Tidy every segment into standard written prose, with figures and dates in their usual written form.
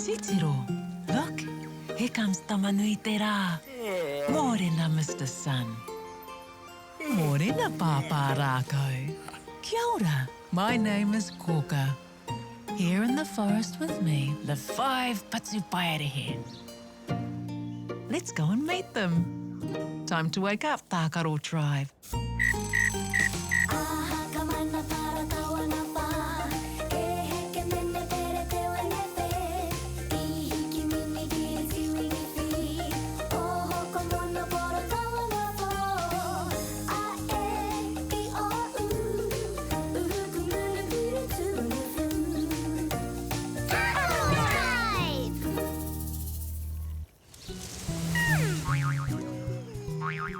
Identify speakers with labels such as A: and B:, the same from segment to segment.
A: Titiro, look, here comes Tamanui te rā. Mōrena, Mr. Sun. Mōrena, Pāpā Rākau. Kia ora, my name is Kōkā. Here in the forest with me, the 5 Patupaiarehe. Let's go and meet them. Time to wake up, Tākaro Tribe.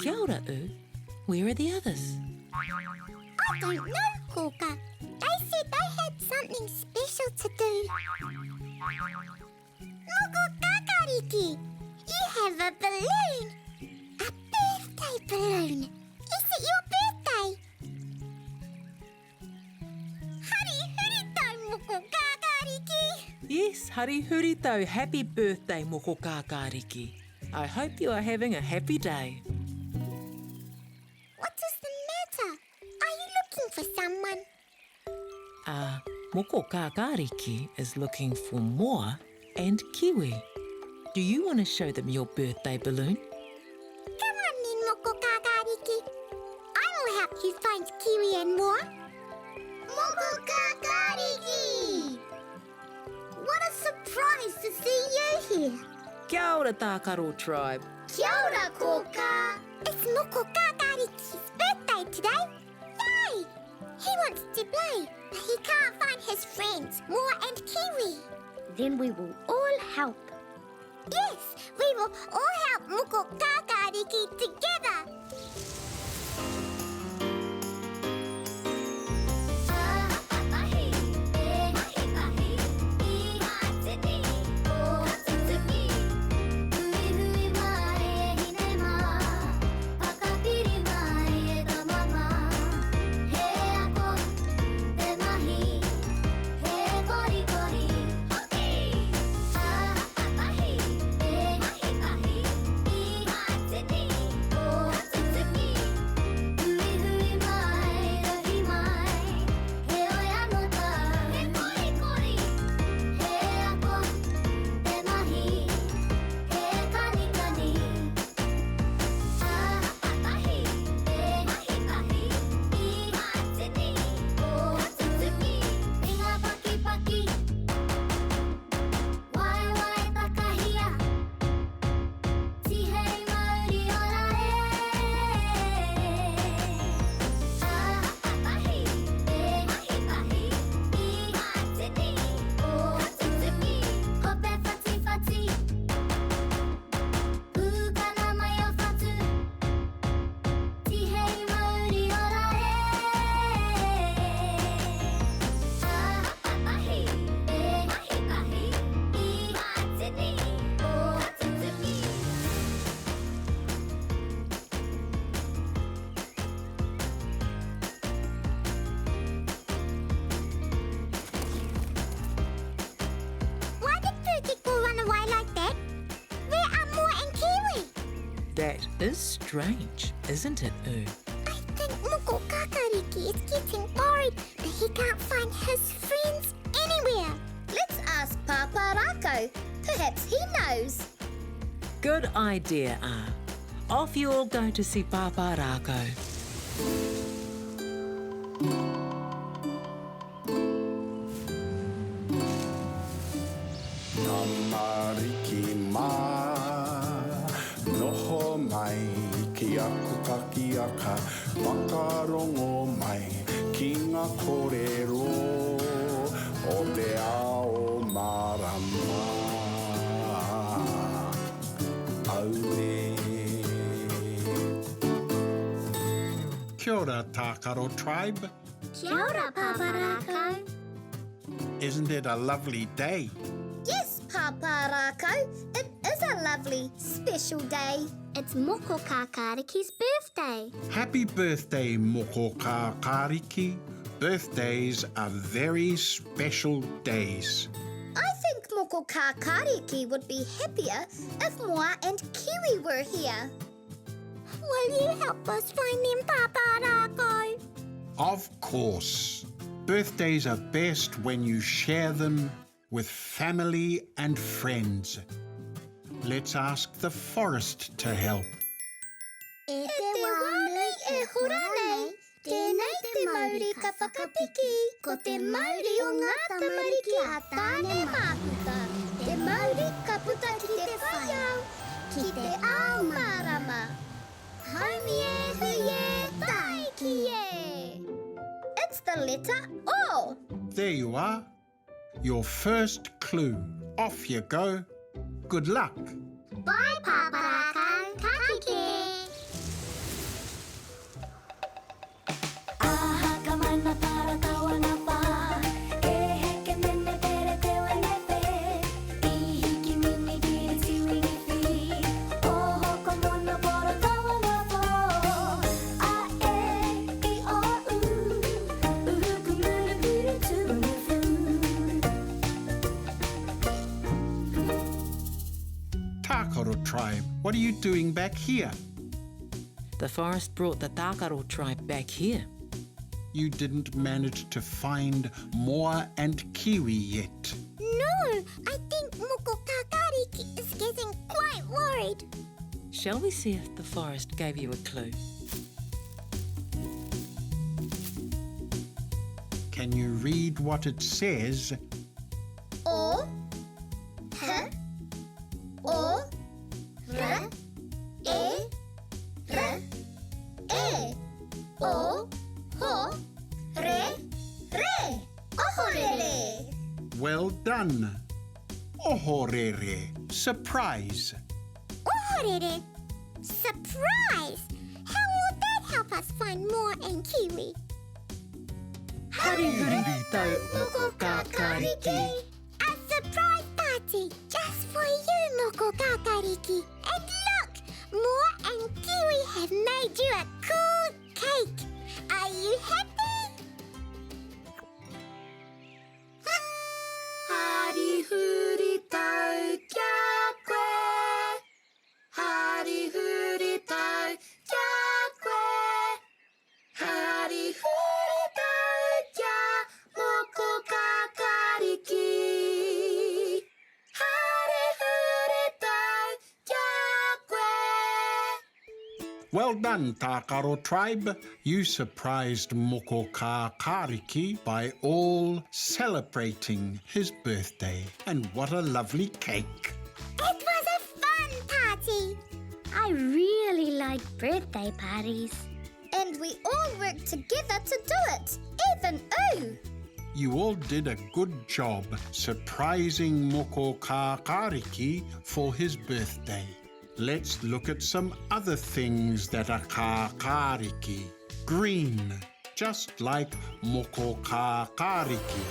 A: Kia ora, Where are the others?
B: I don't know, Kōkā. They said they had something special to do. Moko kakariki, you have a balloon. A birthday balloon. Is it your birthday? Hari huri moko kakariki.
A: Yes, hari huri tau. Happy birthday, moko kakariki. I hope you are having a happy day.
B: What is the matter? Are you looking for someone?
A: Moko kakariki is looking for moa and kiwi. Do you want to show them your birthday balloon?
B: Come on then, moko kakariki. I will help you find kiwi and more. Moko kakariki! What a surprise to see you here.
A: Kia ora, Tākaro Tribe.
B: Kia ora, Kōkā. It's Moko Kakariki's birthday today. Yay! He wants to play, but he can't find his friends, Moa and Kiwi. Then we will all help. Yes, we will all help Moko Kakariki together.
A: That is strange, isn't it,
B: I think Moko Kakariki is getting worried that he can't find his friends anywhere. Let's ask Pāpā Rākau. Perhaps he knows.
A: Good idea, Off you all go to see Pāpā Rākau.
C: Tamariki mā, noho mai, ki aku kakiaka, whakarongo mai, ki ngā kōrero, o te ao marama. Aue.
D: Kia ora, Tākaro Tribe.
B: Kia ora, Pāpā Rākau.
D: Isn't it a lovely day?
B: Yes, Pāpā Rākau. It is a lovely, special day. It's Moko Kakariki's birthday.
D: Happy birthday, Moko Kakariki. Birthdays are very special days.
B: I think Moko Moko Kākāriki would be happier if Moa and Kiwi were here. Will you help us find them, Pāpā Rākau?
D: Of course. Birthdays are best when you share them with family and friends. Let's ask the forest to help.
B: E te wānei e hura nei, tēnei te Māori ka whakapiki, ko te Māori o ngā tamariki a tāne māputa. Te Māori ka puta ki te whaiau, ki te ao mārama. Haumi e hui e tai ki e. It's the letter O.
D: There you are. Your first clue. Off you go. Good luck.
B: Bye, Pāpā Rākau. Ka kite. Aha ka mana para kawana pa. E heke mene pere te wene pe. I hiki mini diri tiwingi fi. Oho ko mono pora kawana po. A e I o u. Uhu ku mune piri tuwingi fu.
D: Tākaro Tribe, what are you doing back here?
A: The forest brought the Tākaro Tribe back here.
D: You didn't manage to find Moa and Kiwi yet.
B: No, I think Moko Kākāriki is getting quite worried.
A: Shall we see if the forest gave you a clue?
D: Can you read what it says?
B: O, H, O, R, E, R, E, O, Ho, Re, Re, Ohorere.
D: Well done. Ohorere. Surprise.
B: Ohorere. Surprise! How will that help us find Moa and Kiwi?
A: Harihuri tau
B: Moko Kākāriki. A surprise party just for you, Moko Kākāriki. And look, Moa and Kiwi have made you a cool cake. Are you happy? Harihuri tau kia koe. Harihuri tau kia koe. Harihuri tau kia Moko Kākāriki. Harihuri tau kia koe.
D: Well done, Tākaro Tribe. You surprised Moko Kākāriki by all celebrating his birthday. And what a lovely cake.
B: It was a fun party. I really like birthday parties. And we all worked together to do it, even Oo.
D: You all did a good job surprising Moko Kākāriki for his birthday. Let's look at some other things that are kākāriki. Green, just like Moko Kākāriki.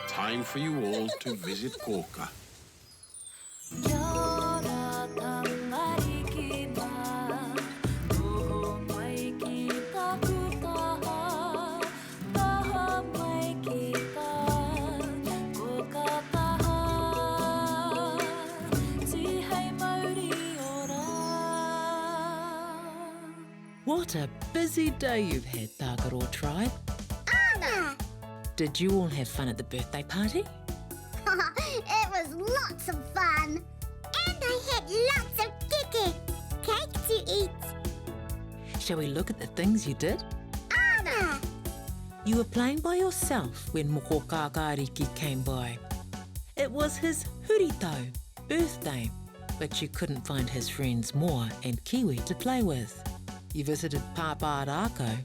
C: Time for you all to visit Kōkā.
A: What What a busy day you've had, Tākaro Tribe.
B: Anna!
A: Did you all have fun at the birthday party?
B: It was lots of fun. And I had lots of cake to eat.
A: Shall we look at the things you did?
B: Anna!
A: You were playing by yourself when Moko Kākāriki came by. It was his hurito, birthday, but you couldn't find his friends Moa and Kiwi to play with. You visited Pāpā Rākau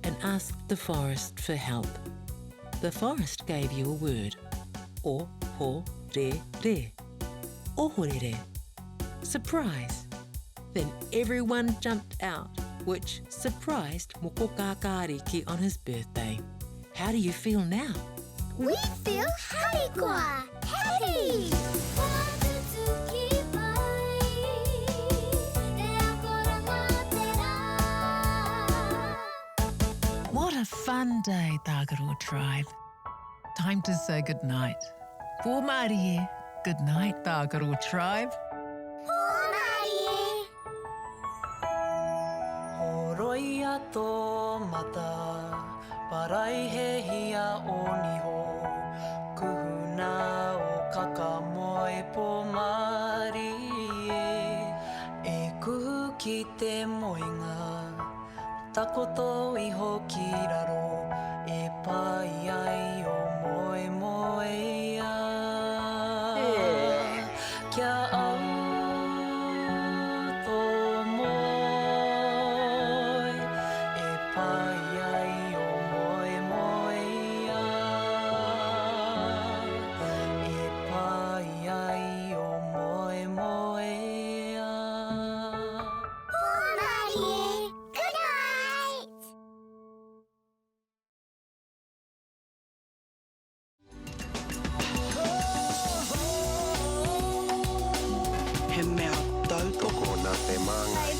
A: and asked the forest for help. The forest gave you a word, o-ho-re-re, ohorere, surprise. Then everyone jumped out, which surprised Moko Kākāriki on his birthday. How do you feel now?
B: We feel harikoa, happy!
A: What a fun day, Tākaro Tribe. Time to say goodnight. For Māori, good night, Tākaro Tribe.
E: Horoia tō mata, paraihehia o niho, kuhuna o kakamoe po Māori e kuhu ki te moenga, takoto iho ki raro, e pai ai o moe moea. Kia au tō moe, e pai ai o moe moea. E pai ai o moe moea.
B: Good night!
F: He mea tautoko nā te māngai.